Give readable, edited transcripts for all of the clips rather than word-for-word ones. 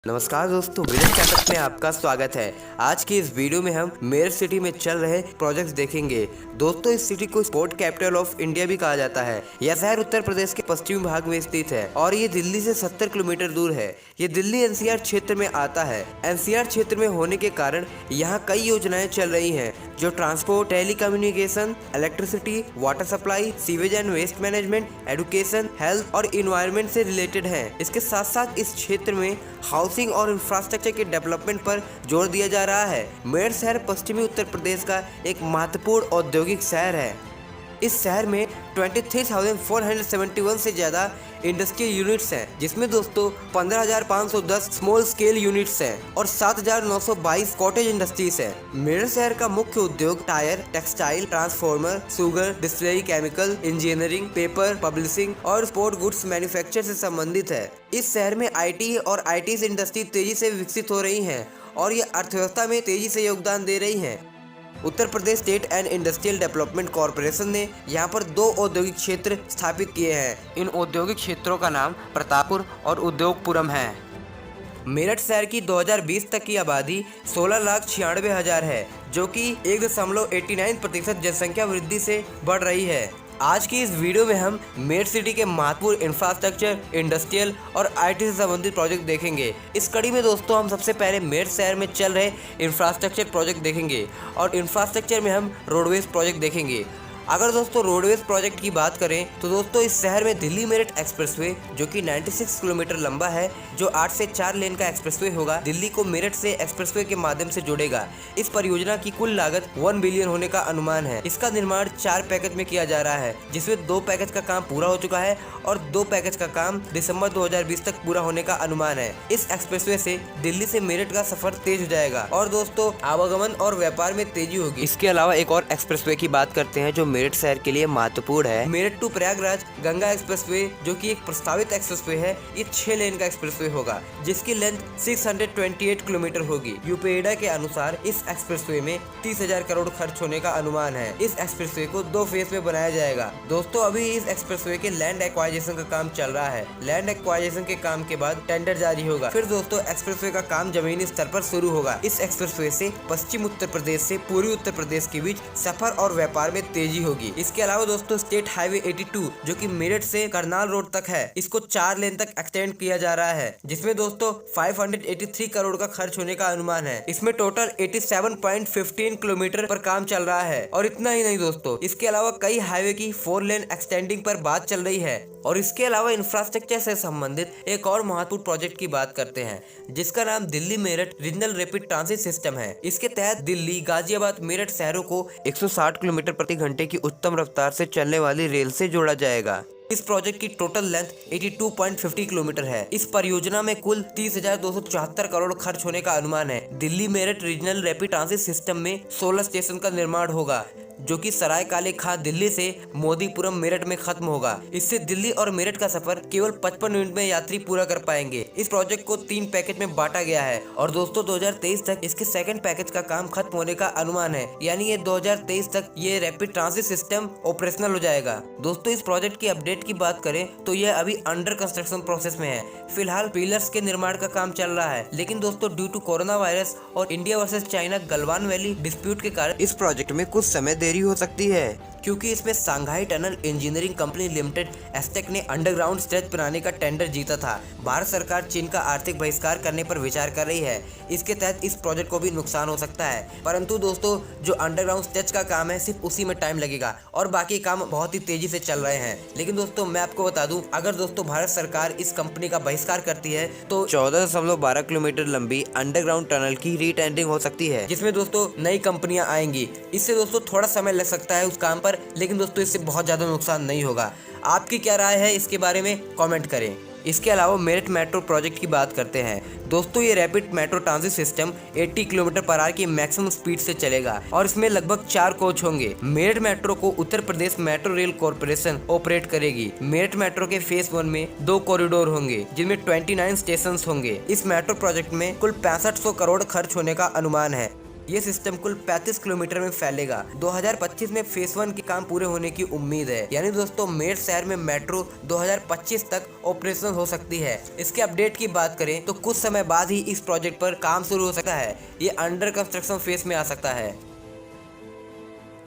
नमस्कार दोस्तों, village startup में आपका स्वागत है। आज की इस वीडियो में हम मेरठ सिटी में चल रहे प्रोजेक्ट्स देखेंगे। दोस्तों, इस सिटी को स्पोर्ट कैपिटल ऑफ इंडिया भी कहा जाता है। यह शहर उत्तर प्रदेश के पश्चिमी भाग में स्थित है और ये दिल्ली से 70 किलोमीटर दूर है। ये दिल्ली एनसीआर क्षेत्र में आता है। एनसीआर क्षेत्र में होने के कारण यहाँ कई योजनाएं चल रही हैं जो transport, telecommunication, electricity, water supply, sewage and waste management, education, health और इन्वायरमेंट से रिलेटेड हैं। इसके साथ साथ इस क्षेत्र में हाउसिंग और इंफ्रास्ट्रक्चर के डेवलपमेंट पर जोर दिया जा रहा है। मेरठ शहर पश्चिमी उत्तर प्रदेश का एक महत्वपूर्ण औद्योगिक शहर है। इस शहर में 23,471 से ज्यादा इंडस्ट्रियल यूनिट्स हैं, जिसमें दोस्तों 15,510 स्मॉल स्केल यूनिट्स हैं और 7,922 कॉटेज इंडस्ट्रीज हैं। मेरठ शहर का मुख्य उद्योग tyre, textile, transformer, sugar, distillery, chemical, engineering, paper, publishing और स्पोर्ट गुड्स मैन्युफैक्चर से संबंधित है। इस शहर में आईटी और आईटी इंडस्ट्री तेजी से विकसित हो रही हैं और ये अर्थव्यवस्था में तेजी से योगदान दे रही हैं। Uttar Pradesh state and industrial development corporation ने यहाँ पर 2 औद्योगिक क्षेत्र स्थापित किए हैं। इन औद्योगिक क्षेत्रों का नाम प्रतापपुर और उद्योगपुरम है। मेरठ शहर की 2020 तक की आबादी 16,96,000 है, जो कि 1.89% जनसंख्या वृद्धि से बढ़ रही है। आज की इस वीडियो में हम मेरठ सिटी के महत्वपूर्ण इंफ्रास्ट्रक्चर, इंडस्ट्रियल और आईटी से संबंधित प्रोजेक्ट देखेंगे। इस कड़ी में दोस्तों हम सबसे पहले मेरठ शहर में चल रहे इंफ्रास्ट्रक्चर प्रोजेक्ट देखेंगे और इंफ्रास्ट्रक्चर में हम रोडवेज प्रोजेक्ट देखेंगे। अगर दोस्तों रोडवेज प्रोजेक्ट की बात करें तो दोस्तों इस शहर में दिल्ली मेरठ एक्सप्रेसवे, जो कि 96 किलोमीटर लंबा है, जो 8 से 4 लेन का एक्सप्रेसवे होगा, दिल्ली को मेरठ से एक्सप्रेसवे के माध्यम से जोड़ेगा। इस परियोजना की कुल लागत 1 बिलियन होने का अनुमान है। इसका निर्माण 4 पैकेज में किया जा रहा है, जिसमें 2 पैकेज का काम पूरा हो चुका है और 2 पैकेज का काम दिसंबर 2020 तक पूरा होने का अनुमान है। इस एक्सप्रेसवे से दिल्ली से मेरठ का सफर तेज हो जाएगा और दोस्तों आवागमन और व्यापार में तेजी होगी। इसके अलावा एक और एक्सप्रेसवे की बात करते हैं जो मेरठ शहर के लिए महत्वपूर्ण है। मेरठ टू प्रयागराज गंगा एक्सप्रेसवे, जो कि एक प्रस्तावित एक्सप्रेसवे है, ये 6 लेन का एक्सप्रेसवे होगा, जिसकी लेंथ 628 किलोमीटर होगी। यूपेडा के अनुसार इस एक्सप्रेसवे में 30,000 करोड़ खर्च होने का अनुमान है। इस एक्सप्रेसवे को 2 फेज में बनाया जाएगा। दोस्तों अभी इस एक्सप्रेसवे के लैंड एक्वाइजेशन का काम चल रहा है। लैंड एक्वाइजेशन के काम के बाद टेंडर जारी होगा, फिर दोस्तों एक्सप्रेसवे का काम जमीनी स्तर पर शुरू होगा। इस एक्सप्रेसवे से पश्चिम उत्तर प्रदेश से पूर्वी उत्तर प्रदेश के बीच सफर और व्यापार में तेजी होगी। इसके अलावा दोस्तों स्टेट हाईवे 82, जो कि मेरठ से करनाल रोड तक है, इसको 4 लेन तक एक्सटेंड किया जा रहा है, जिसमें दोस्तों 583 करोड़ का खर्च होने का अनुमान है। इसमें टोटल 87.15 किलोमीटर पर काम चल रहा है। और इतना ही नहीं दोस्तों, इसके अलावा कई हाईवे की 4 लेन एक्सटेंडिंग पर बात चल रही है। और इसके अलावा इंफ्रास्ट्रक्चर से संबंधित एक और महत्वपूर्ण प्रोजेक्ट की बात करते हैं, जिसका नाम Delhi Meerut regional rapid transit system है। इसके तहत दिल्ली, गाजियाबाद, मेरठ शहरों को 160 किलोमीटर प्रति घंटे की उत्तम रफ्तार से चलने वाली रेल से जोड़ा जाएगा। इस प्रोजेक्ट की टोटल लेंथ 82.50 किलोमीटर है। इस परियोजना में कुल 30,274 करोड़ खर्च होने का अनुमान है। Delhi Meerut regional rapid transit system में 16 स्टेशन का निर्माण होगा, जो कि सराय काले खां दिल्ली से मोदीपुरम मेरठ में खत्म होगा। इससे दिल्ली और मेरठ का सफर केवल 55 मिनट में यात्री पूरा कर पाएंगे। इस प्रोजेक्ट को 3 पैकेज में बांटा गया है और दोस्तों 2023 तक इसके सेकंड पैकेज का काम खत्म होने का अनुमान है, यानी ये 2023 तक ये रैपिड ट्रांजिट सिस्टम ऑपरेशनल हो जाएगा। दोस्तों इस प्रोजेक्ट की अपडेट की बात करें तो यह अभी अंडर कंस्ट्रक्शन प्रोसेस में है। फिलहाल पिलर्स के निर्माण का काम चल रहा है, लेकिन दोस्तों ड्यू टू कोरोना वायरस और India versus China Galwan valley dispute के कारण इस प्रोजेक्ट में कुछ समय देरी हो सकती है, क्योंकि इसमें Shanghai tunnel engineering company limited asterisk ने अंडरग्राउंड स्ट्रेच बनाने का टेंडर जीता था। भारत सरकार चीन का आर्थिक बहिष्कार करने पर विचार कर रही है। इसके तहत इस प्रोजेक्ट को भी नुकसान हो सकता है, परंतु दोस्तों जो अंडरग्राउंड स्ट्रेच का काम है सिर्फ उसी में टाइम लगेगा और बाकी काम बहुत ही तेजी से चल रहे हैं। लेकिन दोस्तों मैं आपको बता दूं, अगर दोस्तों भारत सरकार इस कंपनी का बहिष्कार करती है तो 14.12 किलोमीटर लंबी अंडरग्राउंड टनल की रीटेंडरिंग हो सकती है, जिसमें दोस्तों नई कंपनियां आएंगी। इससे दोस्तों थोड़ा समय लग सकता है उस काम पर, लेकिन दोस्तों इससे बहुत ज्यादा नुकसान नहीं होगा। आपकी क्या राय है इसके बारे में कमेंट करें। इसके अलावा मेरठ मेट्रो प्रोजेक्ट की बात करते हैं। दोस्तों ये rapid metro transit system 80 kilometre per hour की मैक्सिमम स्पीड से चलेगा और इसमें लगभग 4 कोच होंगे। मेरठ मेट्रो को Uttar Pradesh metro rail corporation operate करेगी। मेरठ मेट्रो के फेज 1 में 2 कॉरिडोर होंगे, जिनमें 29 स्टेशन होंगे। इस मेट्रो प्रोजेक्ट में कुल 6500 करोड़ खर्च होने का अनुमान है। ये सिस्टम कुल 35 किलोमीटर में फैलेगा। 2025 में फेज 1 के काम पूरे होने की उम्मीद है, यानी दोस्तों मेरठ शहर में मेट्रो 2025 तक ऑपरेशनल हो सकती है। इसके अपडेट की बात करें तो कुछ समय बाद ही इस प्रोजेक्ट पर काम शुरू हो सकता है। ये अंडर कंस्ट्रक्शन फेज में आ सकता है।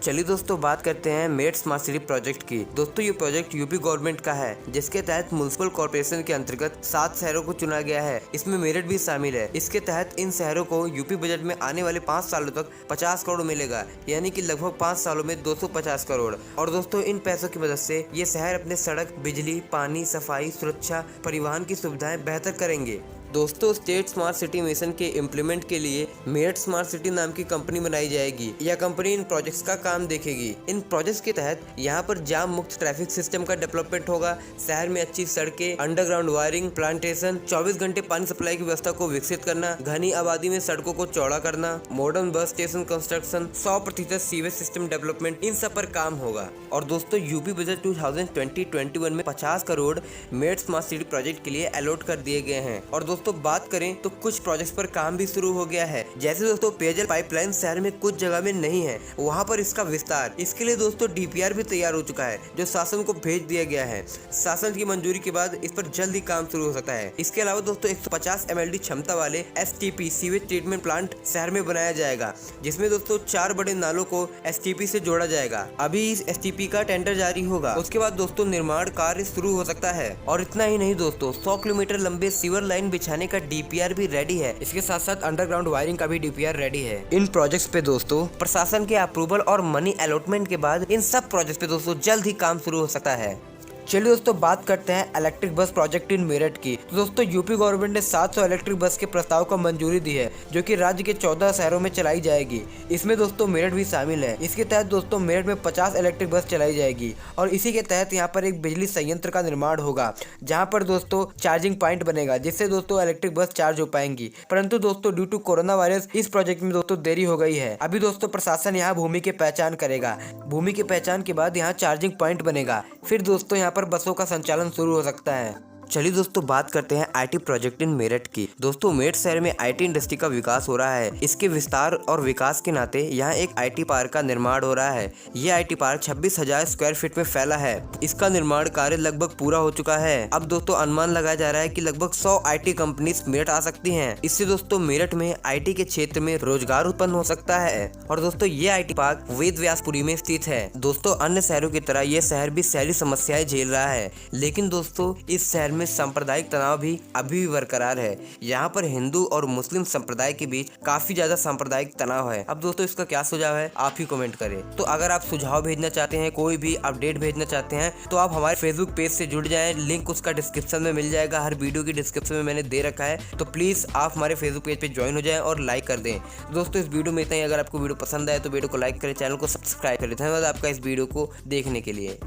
चलिए दोस्तों बात करते हैं मेरठ स्मार्ट सिटी प्रोजेक्ट की। दोस्तों ये प्रोजेक्ट यूपी गवर्नमेंट का है, जिसके तहत म्युनिसिपल कॉर्पोरेशन के अंतर्गत 7 शहरों को चुना गया है। इसमें मेरठ भी शामिल है। इसके तहत इन शहरों को यूपी बजट में आने वाले 5 सालों तक 50 करोड़ मिलेगा, यानी कि लगभग 5 सालों में 250 करोड़। और दोस्तों इन पैसों की मदद से ये शहर अपने सड़क, बिजली, पानी, सफाई, सुरक्षा, परिवहन की सुविधाएं बेहतर करेंगे। दोस्तों स्टेट स्मार्ट सिटी मिशन के इम्प्लीमेंट के लिए मेरठ स्मार्ट सिटी नाम की कंपनी बनाई जाएगी। यह कंपनी इन प्रोजेक्ट्स का काम देखेगी। इन प्रोजेक्ट्स के तहत यहाँ पर जाम मुक्त ट्रैफिक सिस्टम का डेवलपमेंट होगा। शहर में अच्छी सड़कें, अंडरग्राउंड वायरिंग, प्लांटेशन, 24 घंटे पानी सप्लाई की व्यवस्था को विकसित करना, घनी आबादी में सड़कों को चौड़ा करना, modern bus station construction, 100% sewage system development, इन सब पर काम होगा। और दोस्तों यूपी बजट 2020-21 में 50 crore Meerut smart city project के लिए अलॉट कर दिए गए हैं। और दोस्तों बात करें तो कुछ प्रोजेक्ट्स पर काम भी शुरू हो गया है। जैसे दोस्तों पेयजल पाइपलाइन शहर में कुछ जगह में नहीं है, वहां पर इसका विस्तार, इसके लिए दोस्तों डीपीआर भी तैयार हो चुका है, जो शासन को भेज दिया गया है। शासन की मंजूरी के बाद इस पर जल्द ही काम शुरू हो सकता है। इसके अलावा दोस्तों 150 MLD क्षमता वाले STP सीवेज ट्रीटमेंट प्लांट शहर में बनाया जाएगा, जिसमें दोस्तों 4 बड़े नालों को STP से जोड़ा जाएगा। अभी इस STP का टेंडर जारी होगा। उसके बाद दोस्तों निर्माण कार्य शुरू हो सकता है। और इतना ही नहीं दोस्तों, 100 किलोमीटर लंबे सीवर लाइन बिछाने का डीपीआर भी रेडी है। इसके साथ साथ अंडरग्राउंड वायरिंग का भी डीपीआर रेडी है। इन प्रोजेक्ट्स पे दोस्तों प्रशासन के अप्रूवल और मनी अलॉटमेंट के बाद इन सब प्रोजेक्ट्स पे दोस्तों जल्द ही काम शुरू हो सकता है। चलिए दोस्तों बात करते हैं electric bus project in Meerut की। तो दोस्तों यूपी गवर्नमेंट ने 700 इलेक्ट्रिक बस के प्रस्ताव को मंजूरी दी है, जो कि राज्य के 14 शहरों में चलाई जाएगी। इसमें दोस्तों मेरठ भी शामिल है। इसके तहत दोस्तों मेरठ में 50 इलेक्ट्रिक बस चलाई जाएगी और इसी के तहत यहाँ पर एक बिजली संयंत्र का निर्माण होगा, जहाँ पर दोस्तों चार्जिंग पॉइंट बनेगा, जिससे दोस्तों इलेक्ट्रिक बस चार्ज हो पाएंगी। परंतु दोस्तों ड्यू टू कोरोना वायरस इस प्रोजेक्ट में दोस्तों देरी हो गई है। अभी दोस्तों प्रशासन यहाँ भूमि की पहचान करेगा। भूमि की पहचान के बाद यहाँ चार्जिंग पॉइंट बनेगा, फिर दोस्तों यहाँ पर बसों का संचालन शुरू हो सकता है। चलिए दोस्तों बात करते हैं आईटी प्रोजेक्ट इन मेरठ की। दोस्तों मेरठ शहर में आईटी इंडस्ट्री का विकास हो रहा है। इसके विस्तार और विकास के नाते यहाँ एक आईटी पार्क का निर्माण हो रहा है। ये आईटी पार्क 26,000 स्क्वायर फीट में फैला है। इसका निर्माण कार्य लगभग पूरा हो चुका है। अब दोस्तों अनुमान लगाया जा रहा है कि लगभग 100 आईटी कंपनीज मेरठ आ सकती हैं। इससे दोस्तों मेरठ में आईटी के क्षेत्र में रोजगार उत्पन्न हो सकता है। और दोस्तों ये आईटी पार्क वेद व्यासपुरी में स्थित है। दोस्तों अन्य शहरों की तरह ये शहर भी शहरी समस्याएं झेल रहा है, लेकिन दोस्तों इस शहर में सांप्रदायिक तनाव भी अभी भी बरकरार है। यहाँ पर हिंदू और मुस्लिम संप्रदाय के बीच काफी ज्यादा सांप्रदायिक तनाव है। अब दोस्तों इसका क्या सुझाव है, आप ही कमेंट करें। तो अगर आप सुझाव भेजना चाहते हैं, कोई भी अपडेट भेजना चाहते हैं, तो आप हमारे फेसबुक पेज से जुड़ जाएं। लिंक उसका डिस्क्रिप्शन में मिल जाएगा। हर वीडियो की डिस्क्रिप्शन में मैंने दे रखा है, तो प्लीज आप हमारे फेसबुक पेज पे ज्वाइन हो जाएं और लाइक कर दें। दोस्तों इस वीडियो में इतना ही। अगर आपको वीडियो पसंद आए तो वीडियो को लाइक करें, चैनल को सब्सक्राइब करें। धन्यवाद आपका इस वीडियो को देखने के लिए।